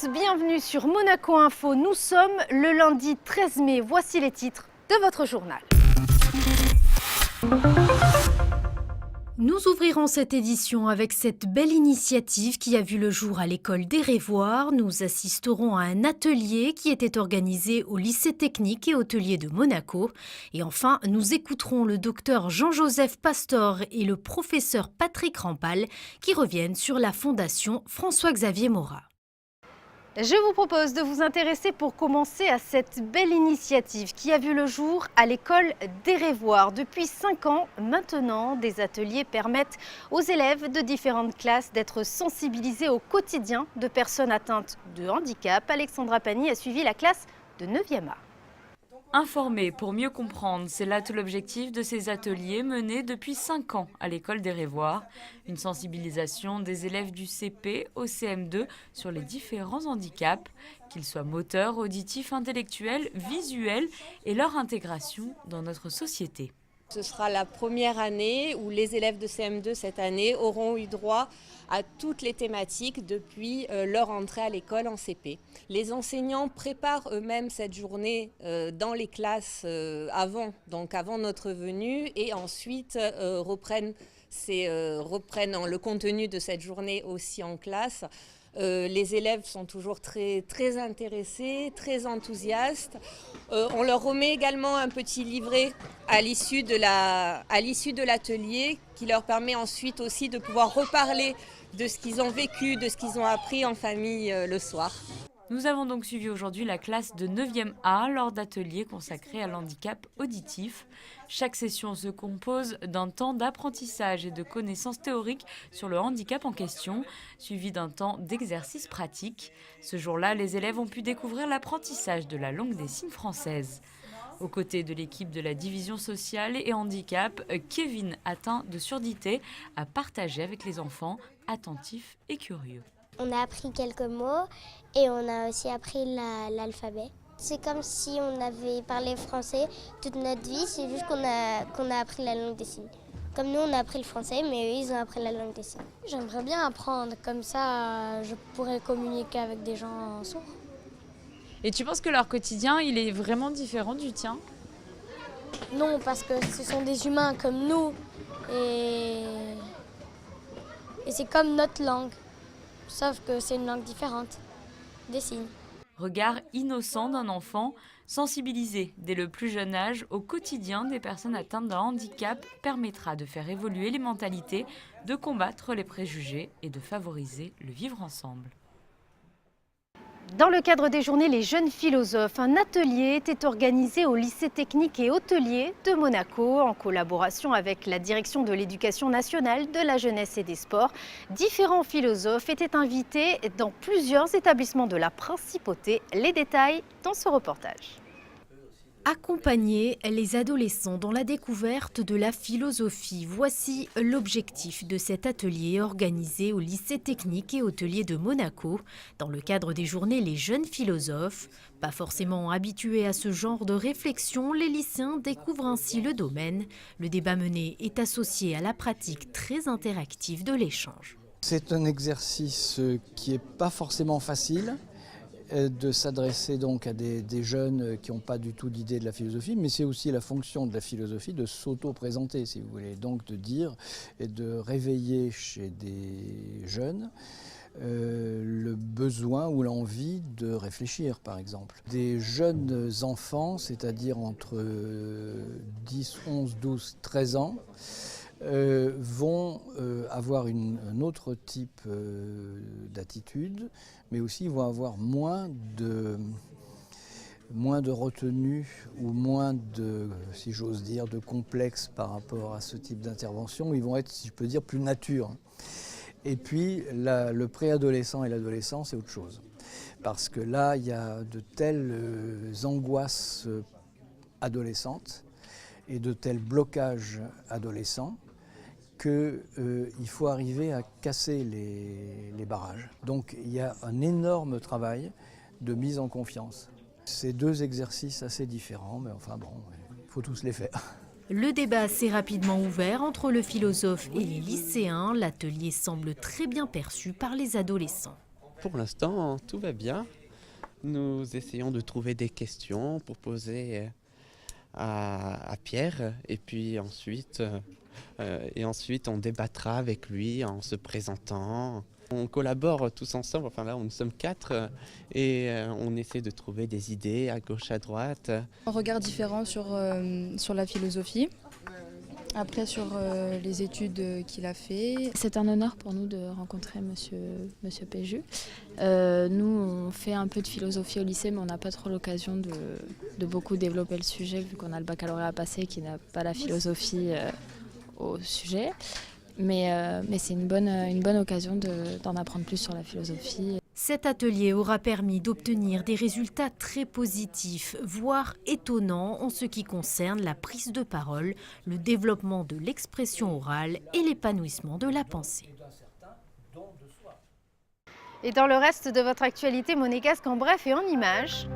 tous, bienvenue sur Monaco Info. Nous sommes le lundi 13 mai. Voici les titres de votre journal. Nous ouvrirons cette édition avec cette belle initiative qui a vu le jour à l'école d'Érévoire. Nous assisterons à un atelier qui était organisé au lycée technique et hôtelier de Monaco. Et enfin, nous écouterons le docteur Jean-Joseph Pastor et le professeur Patrick Rampal qui reviennent sur la fondation François-Xavier Morat. Je vous propose de vous intéresser pour commencer à cette belle initiative qui a vu le jour à l'école d'Érévoire. Depuis 5 ans maintenant, des ateliers permettent aux élèves de différentes classes d'être sensibilisés au quotidien de personnes atteintes de handicap. Alexandra Pani a suivi la classe de 9e A. Informer pour mieux comprendre, c'est là tout l'objectif de ces ateliers menés depuis 5 ans à l'école d'Érévoire. Une sensibilisation des élèves du CP au CM2 sur les différents handicaps, qu'ils soient moteurs, auditifs, intellectuels, visuels et leur intégration dans notre société. Ce sera la première année où les élèves de CM2 cette année auront eu droit à toutes les thématiques depuis leur entrée à l'école en CP. Les enseignants préparent eux-mêmes cette journée dans les classes avant notre venue et ensuite reprennent le contenu de cette journée aussi en classe. Les élèves sont toujours très intéressés, très enthousiastes. On leur remet également un petit livret à l'issue de l'atelier qui leur permet ensuite aussi de pouvoir reparler de ce qu'ils ont vécu, de ce qu'ils ont appris en famille le soir. Nous avons donc suivi aujourd'hui la classe de 9e A lors d'ateliers consacrés à l'handicap auditif. Chaque session se compose d'un temps d'apprentissage et de connaissances théoriques sur le handicap en question, suivi d'un temps d'exercice pratique. Ce jour-là, les élèves ont pu découvrir l'apprentissage de la langue des signes française. Aux côtés de l'équipe de la division sociale et handicap, Kevin, atteint de surdité, a partagé avec les enfants attentifs et curieux. On a appris quelques mots et on a aussi appris l'alphabet. C'est comme si on avait parlé français toute notre vie, c'est juste qu'on a appris la langue des signes. Comme nous, on a appris le français, mais eux, ils ont appris la langue des signes. J'aimerais bien apprendre, comme ça, je pourrais communiquer avec des gens sourds. Et tu penses que leur quotidien, il est vraiment différent du tien ? Non, parce que ce sont des humains comme nous et c'est comme notre langue. Sauf que c'est une langue différente, des signes. Regard innocent d'un enfant, sensibilisé dès le plus jeune âge au quotidien des personnes atteintes d'un handicap permettra de faire évoluer les mentalités, de combattre les préjugés et de favoriser le vivre ensemble. Dans le cadre des journées Les Jeunes Philosophes, un atelier était organisé au lycée technique et hôtelier de Monaco en collaboration avec la direction de l'éducation nationale, de la jeunesse et des sports. Différents philosophes étaient invités dans plusieurs établissements de la principauté. Les détails dans ce reportage. Accompagner les adolescents dans la découverte de la philosophie. Voici l'objectif de cet atelier organisé au lycée technique et hôtelier de Monaco dans le cadre des journées Les Jeunes Philosophes. Pas forcément habitués à ce genre de réflexion, les lycéens découvrent ainsi le domaine. Le débat mené est associé à la pratique très interactive de l'échange. C'est un exercice qui n'est pas forcément facile, de s'adresser donc à des jeunes qui n'ont pas du tout d'idée de la philosophie, mais c'est aussi la fonction de la philosophie de s'auto-présenter, si vous voulez, donc de dire et de réveiller chez des jeunes le besoin ou l'envie de réfléchir, par exemple. Des jeunes enfants, c'est-à-dire entre 10, 11, 12, 13 ans, vont avoir un autre type d'attitude, mais aussi vont avoir moins de retenue ou moins de, si j'ose dire, de complexe par rapport à ce type d'intervention. Ils vont être, si je peux dire, plus nature. Et puis, le préadolescent et l'adolescent, c'est autre chose. Parce que là, il y a de telles angoisses adolescentes et de tels blocages adolescents qu'il faut arriver à casser les barrages. Donc il y a un énorme travail de mise en confiance. C'est deux exercices assez différents, mais enfin bon, il faut tous les faire. Le débat s'est rapidement ouvert entre le philosophe et les lycéens. L'atelier semble très bien perçu par les adolescents. Pour l'instant, tout va bien. Nous essayons de trouver des questions pour poser à Pierre et puis ensuite on débattra avec lui en se présentant. On collabore tous ensemble, enfin là nous sommes 4 et on essaie de trouver des idées à gauche, à droite. Un regard différent sur la philosophie, après sur les études qu'il a fait. C'est un honneur pour nous de rencontrer Monsieur Péju. Nous, on fait un peu de philosophie au lycée, mais on n'a pas trop l'occasion de beaucoup développer le sujet, vu qu'on a le baccalauréat à passer qui n'a pas la philosophie au sujet. Mais c'est une bonne occasion d'en apprendre plus sur la philosophie. Cet atelier aura permis d'obtenir des résultats très positifs, voire étonnants en ce qui concerne la prise de parole, le développement de l'expression orale et l'épanouissement de la pensée. Et dans le reste de votre actualité monégasque en bref et en images.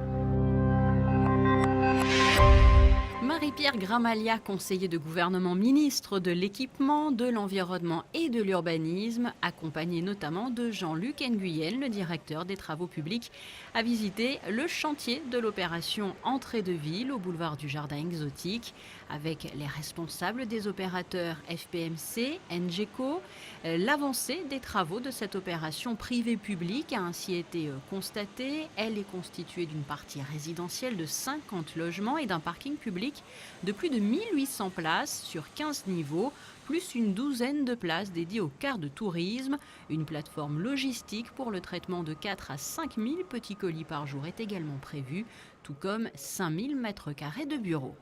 Marie-Pierre Gramalia, conseiller de gouvernement, ministre de l'Équipement, de l'Environnement et de l'Urbanisme, accompagnée notamment de Jean-Luc Nguyen, le directeur des Travaux publics, a visité le chantier de l'opération Entrée de Ville au boulevard du Jardin Exotique avec les responsables des opérateurs FPMC, NGECO. L'avancée des travaux de cette opération privée-publique a ainsi été constatée. Elle est constituée d'une partie résidentielle de 50 logements et d'un parking public de plus de 1800 places sur 15 niveaux, plus une douzaine de places dédiées aux cars de tourisme. Une plateforme logistique pour le traitement de 4 à 5 000 petits colis par jour est également prévue, tout comme 5 000 mètres carrés de bureaux.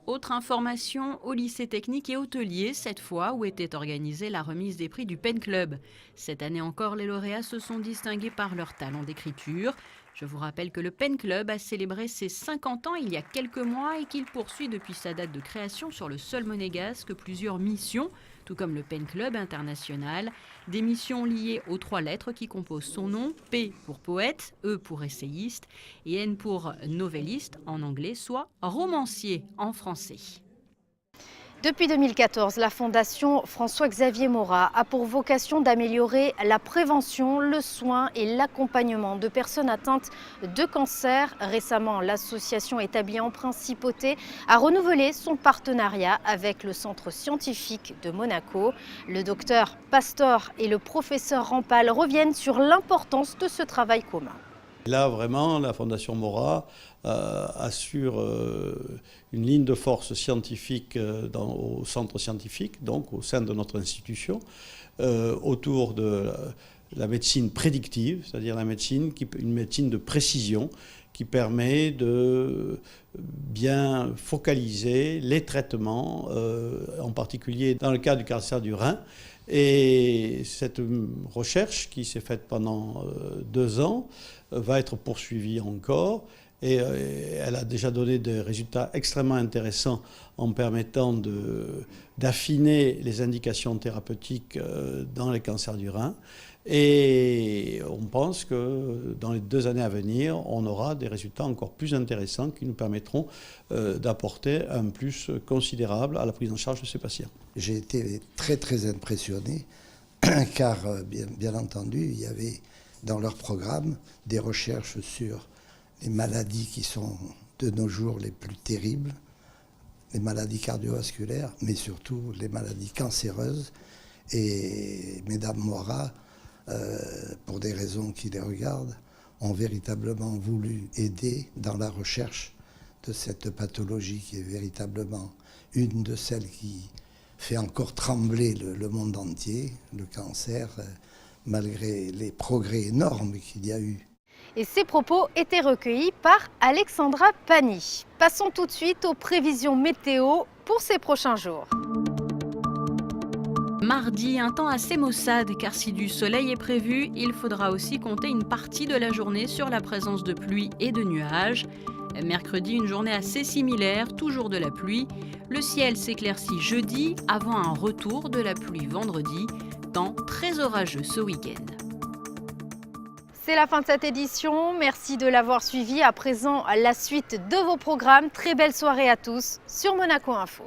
Autre information, au lycée technique et hôtelier, cette fois, où était organisée la remise des prix du Pen Club. Cette année encore, les lauréats se sont distingués par leur talent d'écriture. Je vous rappelle que le Pen Club a célébré ses 50 ans il y a quelques mois et qu'il poursuit depuis sa date de création sur le sol monégasque plusieurs missions, tout comme le Pen Club international, des missions liées aux 3 lettres qui composent son nom, P pour poète, E pour essayiste et N pour novelliste en anglais, soit romancier en français. Depuis 2014, la Fondation François-Xavier Maurras a pour vocation d'améliorer la prévention, le soin et l'accompagnement de personnes atteintes de cancer. Récemment, l'association établie en Principauté a renouvelé son partenariat avec le Centre scientifique de Monaco. Le docteur Pastor et le professeur Rampal reviennent sur l'importance de ce travail commun. Là, vraiment, la Fondation Maurras assure une ligne de force scientifique au centre scientifique, donc au sein de notre institution, autour de la médecine prédictive, c'est-à-dire une médecine de précision qui permet de bien focaliser les traitements, en particulier dans le cas du cancer du rein. Et cette recherche qui s'est faite pendant 2 ans va être poursuivie encore et elle a déjà donné des résultats extrêmement intéressants en permettant d'affiner les indications thérapeutiques dans les cancers du rein. Et on pense que dans les 2 années à venir, on aura des résultats encore plus intéressants qui nous permettront d'apporter un plus considérable à la prise en charge de ces patients. J'ai été très impressionné car bien entendu, il y avait dans leur programme des recherches sur les maladies qui sont de nos jours les plus terribles, les maladies cardiovasculaires, mais surtout les maladies cancéreuses. Et Mesdames Maurras, pour des raisons qui les regardent, ont véritablement voulu aider dans la recherche de cette pathologie qui est véritablement une de celles qui fait encore trembler le monde entier, le cancer, malgré les progrès énormes qu'il y a eu. Et ces propos étaient recueillis par Alexandra Pani. Passons tout de suite aux prévisions météo pour ces prochains jours. Mardi, un temps assez maussade, car si du soleil est prévu, il faudra aussi compter une partie de la journée sur la présence de pluie et de nuages. Mercredi, une journée assez similaire, toujours de la pluie. Le ciel s'éclaircit jeudi, avant un retour de la pluie vendredi. Temps très orageux ce week-end. C'est la fin de cette édition. Merci de l'avoir suivi. À présent, la suite de vos programmes. Très belle soirée à tous sur Monaco Info.